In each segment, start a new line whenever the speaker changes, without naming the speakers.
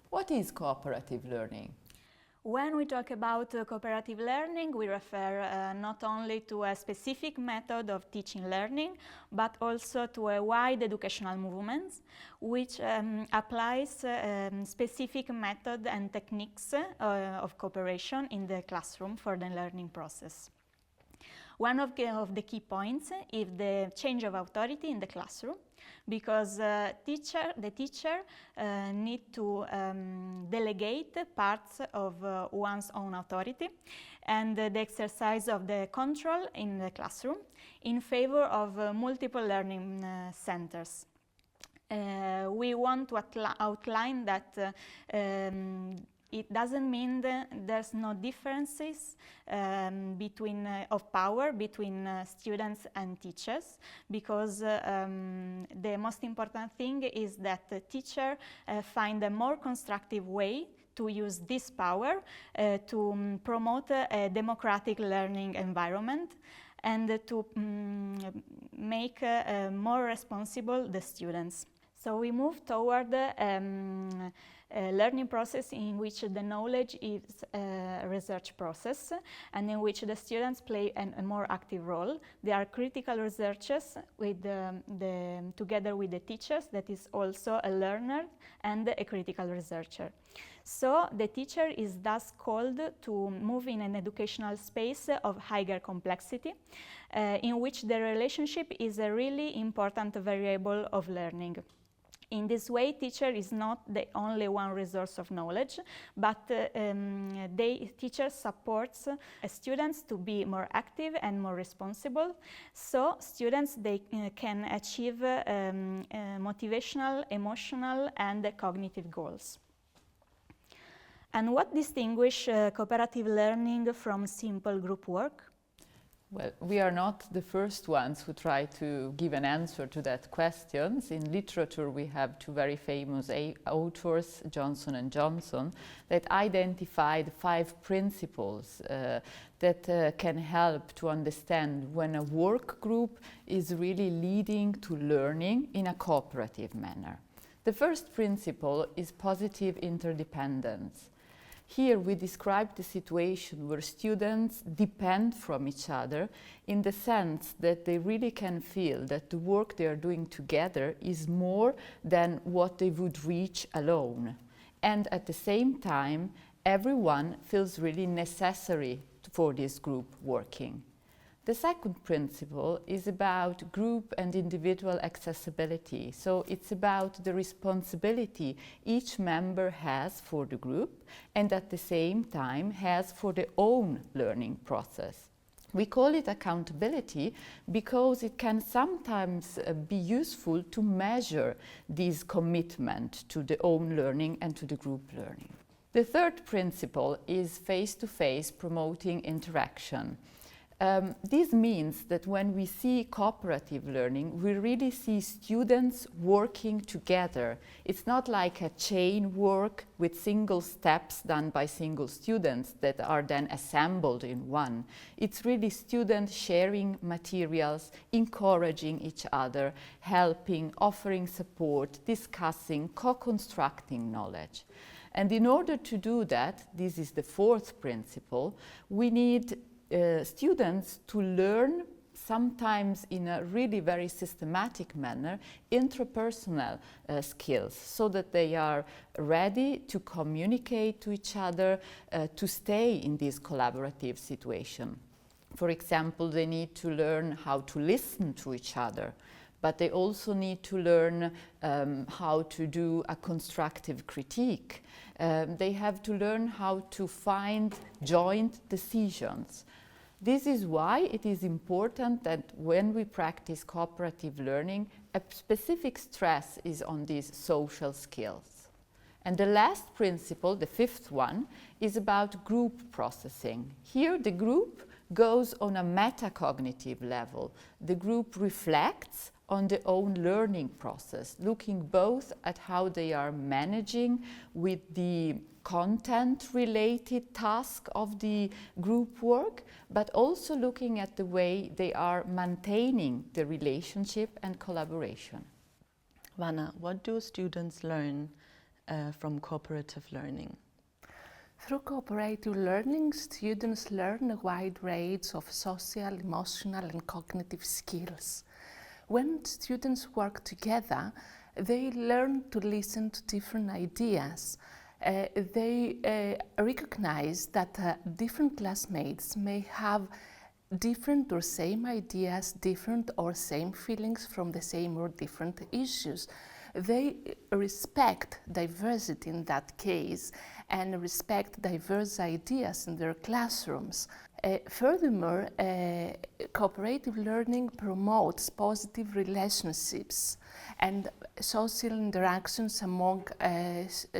What is cooperative learning?
When we talk about cooperative learning, we refer not only to a specific method of teaching learning, but also to a wide educational movement, which applies specific method and techniques of cooperation in the classroom for the learning process. One of the key points is the change of authority in the classroom, because the teacher need to delegate parts of one's own authority and the exercise of the control in the classroom in favor of multiple learning centers. We want to outline that it doesn't mean that there's no differences of power between students and teachers, because the most important thing is that the teacher find a more constructive way to use this power to promote a democratic learning environment and to make more responsible the students. So we move toward a learning process in which the knowledge is a research process and in which the students play a more active role. They are critical researchers together with the teachers, that is also a learner and a critical researcher. So the teacher is thus called to move in an educational space of higher complexity, in which the relationship is a really important variable of learning. In this way, teacher is not the only one resource of knowledge, but teacher supports students to be more active and more responsible, so students can achieve motivational, emotional and cognitive goals. And what distinguishes cooperative learning from simple group work?
Well, we are not the first ones who try to give an answer to that question. In literature, we have two very famous authors, Johnson and Johnson, that identified 5 principles that can help to understand when a work group is really leading to learning in a cooperative manner. The first principle is positive interdependence. Here we describe the situation where students depend from each other in the sense that they really can feel that the work they are doing together is more than what they would reach alone. And at the same time, everyone feels really necessary for this group working. The second principle is about group and individual accessibility. So it's about the responsibility each member has for the group and at the same time has for their own learning process. We call it accountability because it can sometimes be useful to measure this commitment to the own learning and to the group learning. The third principle is face-to-face promoting interaction. This means that when we see cooperative learning, we really see students working together. It's not like a chain work with single steps done by single students that are then assembled in one. It's really students sharing materials, encouraging each other, helping, offering support, discussing, co-constructing knowledge. And in order to do that, this is the fourth principle, we need students to learn, sometimes in a really very systematic manner, interpersonal skills, so that they are ready to communicate to each other, to stay in this collaborative situation. For example, they need to learn how to listen to each other, but they also need to learn how to do a constructive critique. They have to learn how to find joint decisions. This is why it is important that when we practice cooperative learning, a specific stress is on these social skills. And the last principle, the fifth one, is about group processing. Here the group goes on a metacognitive level. The group reflects on their own learning process, looking both at how they are managing with the content-related task of the group work, but also looking at the way they are maintaining the relationship and collaboration.
Vanna, what do students learn from cooperative learning?
Through cooperative learning, students learn a wide range of social, emotional and cognitive skills. When students work together, they learn to listen to different ideas. They recognize that different classmates may have different or same ideas, different or same feelings from the same or different issues. They respect diversity in that case and respect diverse ideas in their classrooms. Furthermore, cooperative learning promotes positive relationships and social interactions among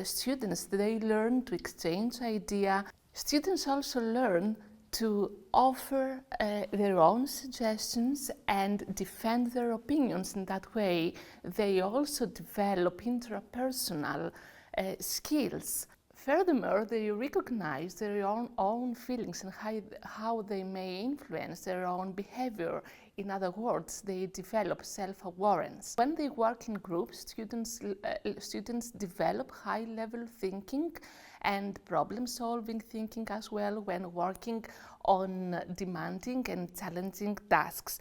students. They learn to exchange ideas. Students also learn to offer their own suggestions and defend their opinions. In that way, they also develop interpersonal skills. Furthermore, they recognize their own feelings and how they may influence their own behavior. In other words, they develop self-awareness. When they work in groups, students develop high-level thinking and problem-solving thinking as well when working on demanding and challenging tasks.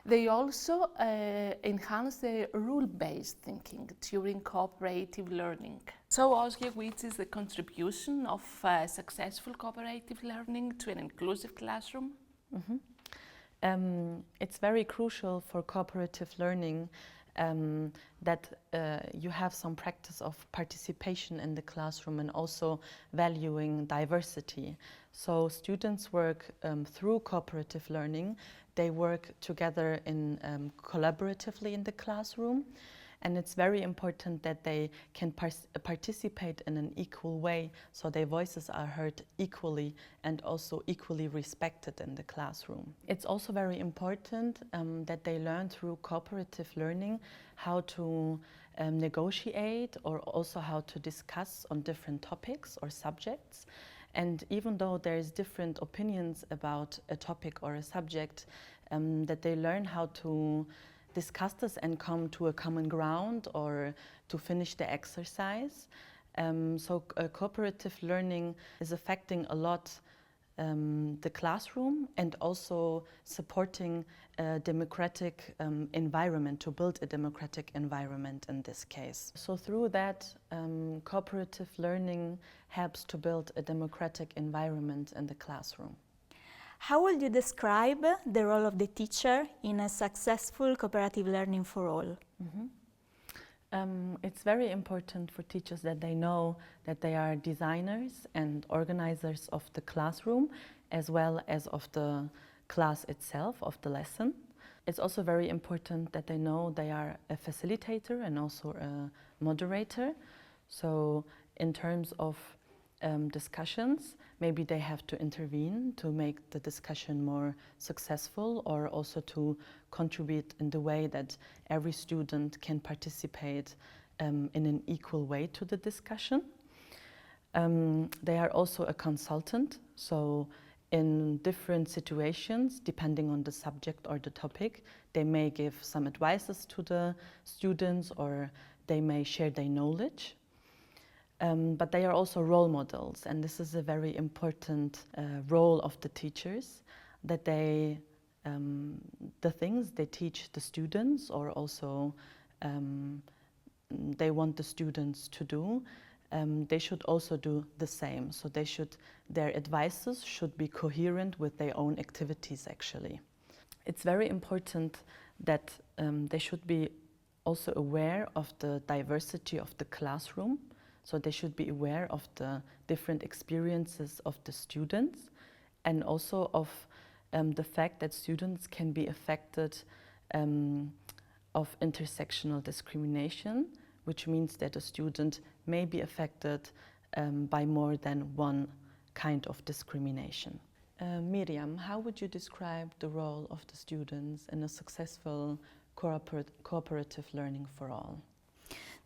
They also enhance their rule-based thinking during cooperative learning. So, Ozge, which is the contribution of successful cooperative learning to an inclusive classroom?
It's very crucial for cooperative learning that you have some practice of participation in the classroom and also valuing diversity. So students work through cooperative learning. They work together collaboratively in the classroom. And it's very important that they can participate in an equal way, so their voices are heard equally and also equally respected in the classroom. It's also very important that they learn through cooperative learning how to negotiate or also how to discuss on different topics or subjects. And even though there's different opinions about a topic or a subject, that they learn how to discuss this and come to a common ground or to finish the exercise. So cooperative learning is affecting a lot the classroom and also supporting a democratic environment, to build a democratic environment in this case. So through that, cooperative learning helps to build a democratic environment in the classroom.
How would you describe the role of the teacher in a successful cooperative learning for all?
It's very important for teachers that they know that they are designers and organizers of the classroom as well as of the class itself, of the lesson. It's also very important that they know they are a facilitator and also a moderator. So in terms of discussions, maybe they have to intervene to make the discussion more successful, or also to contribute in the way that every student can participate in an equal way to the discussion. They are also a consultant, so in different situations, depending on the subject or the topic, they may give some advices to the students or they may share their knowledge. But they are also role models, and this is a very important role of the teachers, that they, the things they teach the students or also they want the students to do, they should also do the same. So their advices should be coherent with their own activities actually. It's very important that they should be also aware of the diversity of the classroom. So they should be aware of the different experiences of the students and also of the fact that students can be affected of intersectional discrimination, which means that a student may be affected by more than one kind of discrimination. Miriam, how would you describe the role of the students in a successful cooperative learning for all?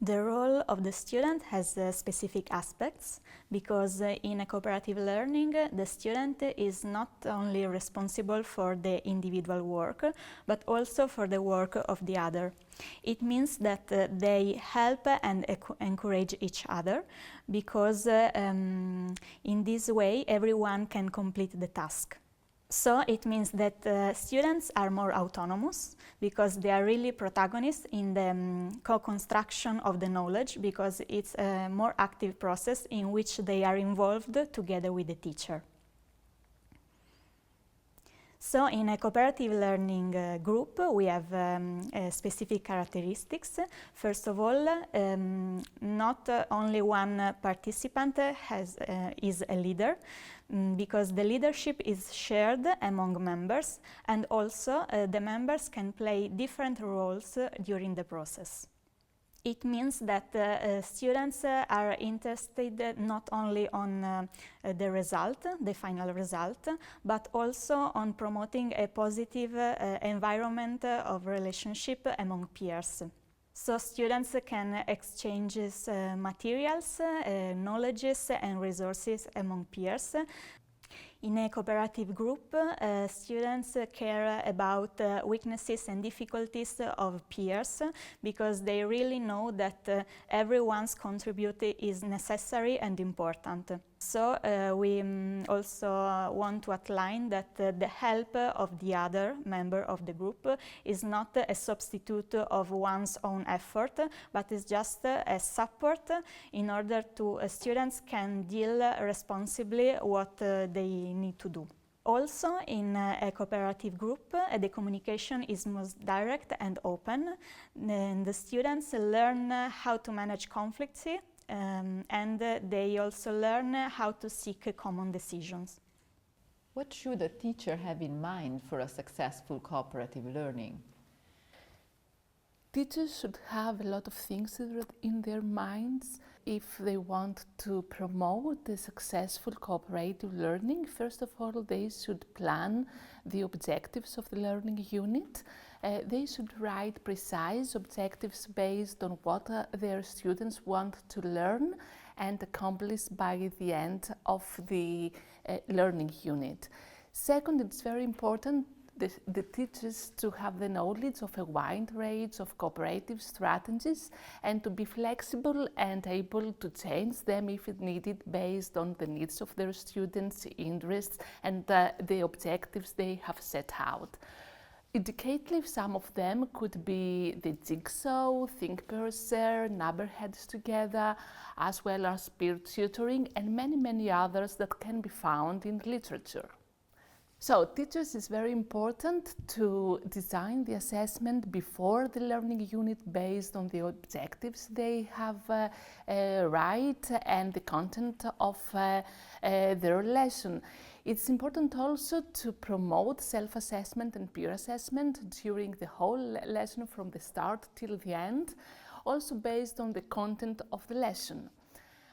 The role of the student has specific aspects because in a cooperative learning the student is not only responsible for the individual work but also for the work of the other. It means that they help and encourage each other because in this way everyone can complete the task. So it means that students are more autonomous because they are really protagonists in the co-construction of the knowledge, because it's a more active process in which they are involved together with the teacher. So in a cooperative learning group we have specific characteristics. First of all, not only one participant is a leader, because the leadership is shared among members, and also the members can play different roles during the process. It means that students are interested not only on the result, the final result, but also on promoting a positive environment of relationship among peers. So students can exchange materials, knowledges and resources among peers. In a cooperative group, students care about weaknesses and difficulties of peers, because they really know that everyone's contribution is necessary and important. So we also want to outline that the help of the other member of the group is not a substitute of one's own effort, but is just a support in order to students can deal responsibly what they need to do. Also, in a cooperative group, the communication is most direct and open. And the students learn how to manage conflicts, and they also learn how to seek common decisions.
What should a teacher have in mind for a successful cooperative learning?
Teachers should have a lot of things in their minds if they want to promote the successful cooperative learning. First of all, they should plan the objectives of the learning unit. They should write precise objectives based on what their students want to learn and accomplish by the end of the learning unit. Second, it's very important the teachers to have the knowledge of a wide range of cooperative strategies and to be flexible and able to change them if it needed based on the needs of their students' interests and the objectives they have set out. Indicatively, some of them could be the jigsaw, think per se, number heads together, as well as peer tutoring and many others that can be found in literature. So, teachers, it's very important to design the assessment before the learning unit based on the objectives they have right and the content of their lesson. It's important also to promote self-assessment and peer assessment during the whole lesson from the start till the end, also based on the content of the lesson.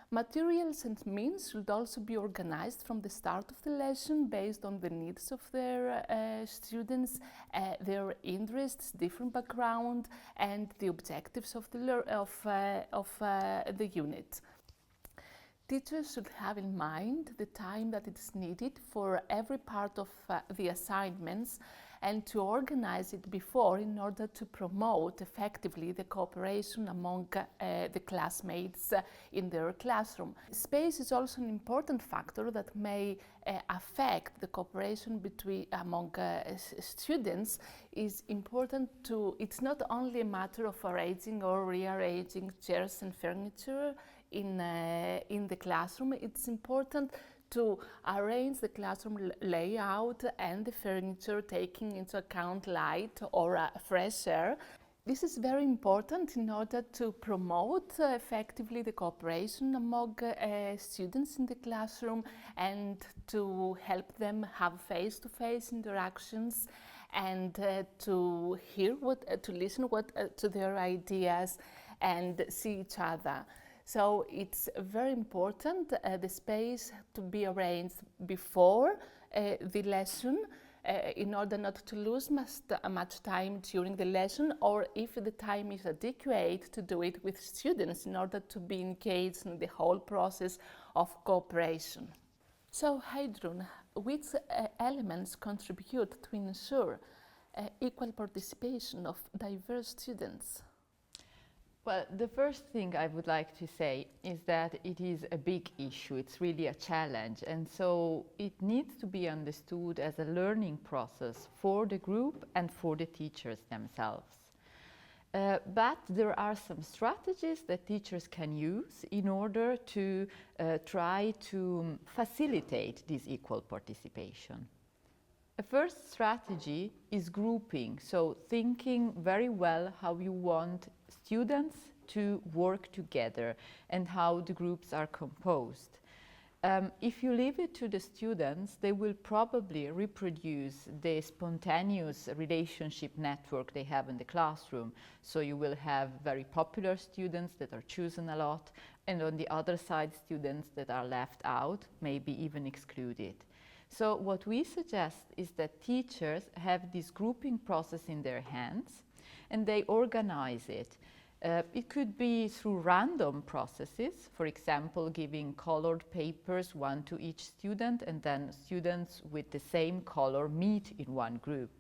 Materials and means should also be organized from the start of the lesson based on the needs of their students, their interests, different background, and the objectives of the unit. Teachers should have in mind the time that it's needed for every part of the assignments and to organize it before in order to promote effectively the cooperation among the classmates in their classroom. Space is also an important factor that may affect the cooperation among students. Is important it's not only a matter of arranging or rearranging chairs and furniture in the classroom. It's important to arrange the classroom layout and the furniture, taking into account light or fresh air. This is very important in order to promote effectively the cooperation among students in the classroom and to help them have face-to-face interactions and to listen to their ideas and see each other. So it's very important the space to be arranged before the lesson in order not to lose much time during the lesson, or if the time is adequate, to do it with students in order to be engaged in the whole process of cooperation. So, Heidrun, which elements contribute to ensure equal participation of diverse students?
Well, the first thing I would like to say is that it is a big issue. It's really a challenge, and so it needs to be understood as a learning process for the group and for the teachers themselves. But there are some strategies that teachers can use in order to try to facilitate this equal participation. A first strategy is grouping, so thinking very well how you want students to work together and how the groups are composed. If you leave it to the students, they will probably reproduce the spontaneous relationship network they have in the classroom. So you will have very popular students that are chosen a lot, and on the other side, students that are left out, maybe even excluded. So what we suggest is that teachers have this grouping process in their hands and they organize it. It could be through random processes, for example, giving colored papers, one to each student, and then students with the same color meet in one group.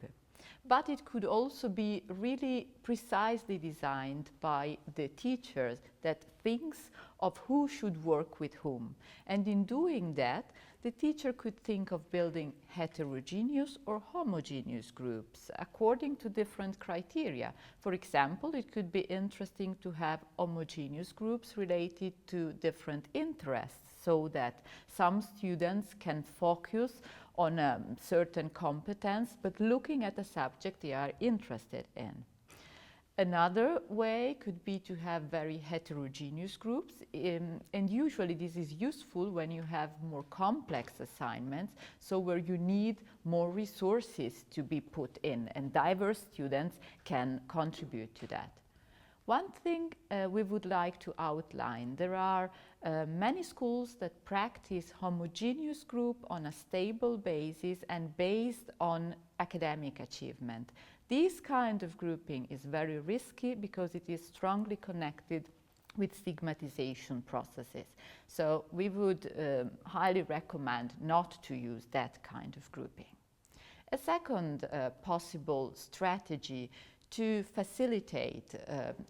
But it could also be really precisely designed by the teachers that thinks of who should work with whom. And in doing that, the teacher could think of building heterogeneous or homogeneous groups according to different criteria. For example, it could be interesting to have homogeneous groups related to different interests, so that some students can focus on a certain competence, but looking at a subject they are interested in. Another way could be to have very heterogeneous groups, and usually this is useful when you have more complex assignments, so where you need more resources to be put in, and diverse students can contribute to that. One thing we would like to outline, there are many schools that practice homogeneous group on a stable basis and based on academic achievement. This kind of grouping is very risky because it is strongly connected with stigmatization processes. So we would highly recommend not to use that kind of grouping. A second possible strategy to facilitate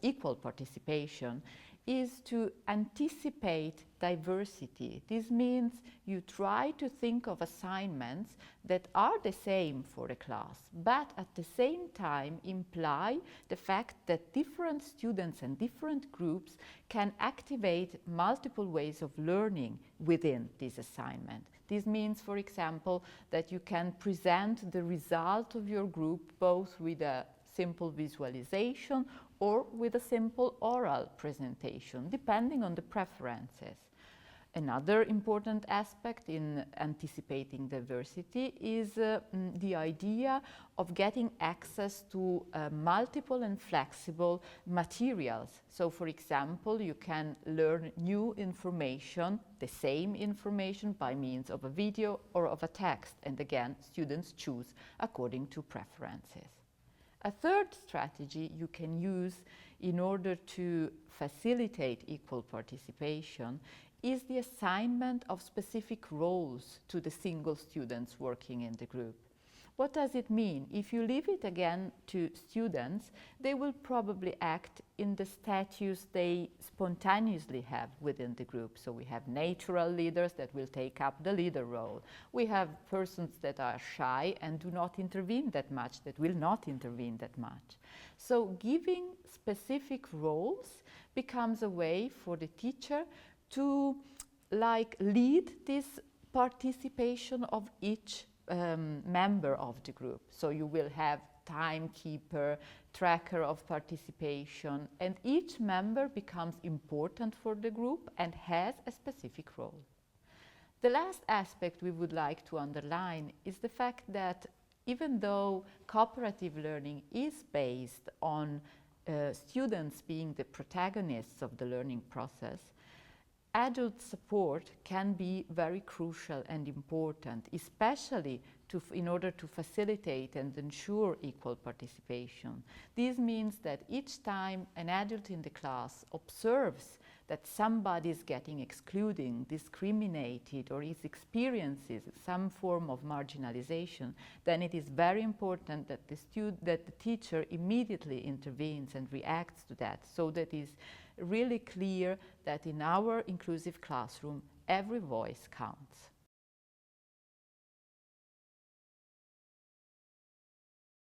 equal participation is to anticipate diversity. This means you try to think of assignments that are the same for a class, but at the same time imply the fact that different students and different groups can activate multiple ways of learning within this assignment. This means, for example, that you can present the result of your group both with a simple visualization or with a simple oral presentation, depending on the preferences. Another important aspect in anticipating diversity is the idea of getting access to multiple and flexible materials. So, for example, you can learn new information, the same information, by means of a video or of a text. And again, students choose according to preferences. A third strategy you can use in order to facilitate equal participation is the assignment of specific roles to the single students working in the group. What does it mean? If you leave it again to students, they will probably act in the status they spontaneously have within the group. So we have natural leaders that will take up the leader role. We have persons that are shy and do not intervene that much, that will not intervene that much. So giving specific roles becomes a way for the teacher to lead this participation of each member of the group. So you will have timekeeper, tracker of participation, and each member becomes important for the group and has a specific role. The last aspect we would like to underline is the fact that even though cooperative learning is based on students being the protagonists of the learning process, adult support can be very crucial and important, especially in order to facilitate and ensure equal participation. This means that each time an adult in the class observes that somebody is getting excluded, discriminated, or is experiencing some form of marginalization, then it is very important that the teacher immediately intervenes and reacts to that, so that it is really clear that in our inclusive classroom, every voice counts.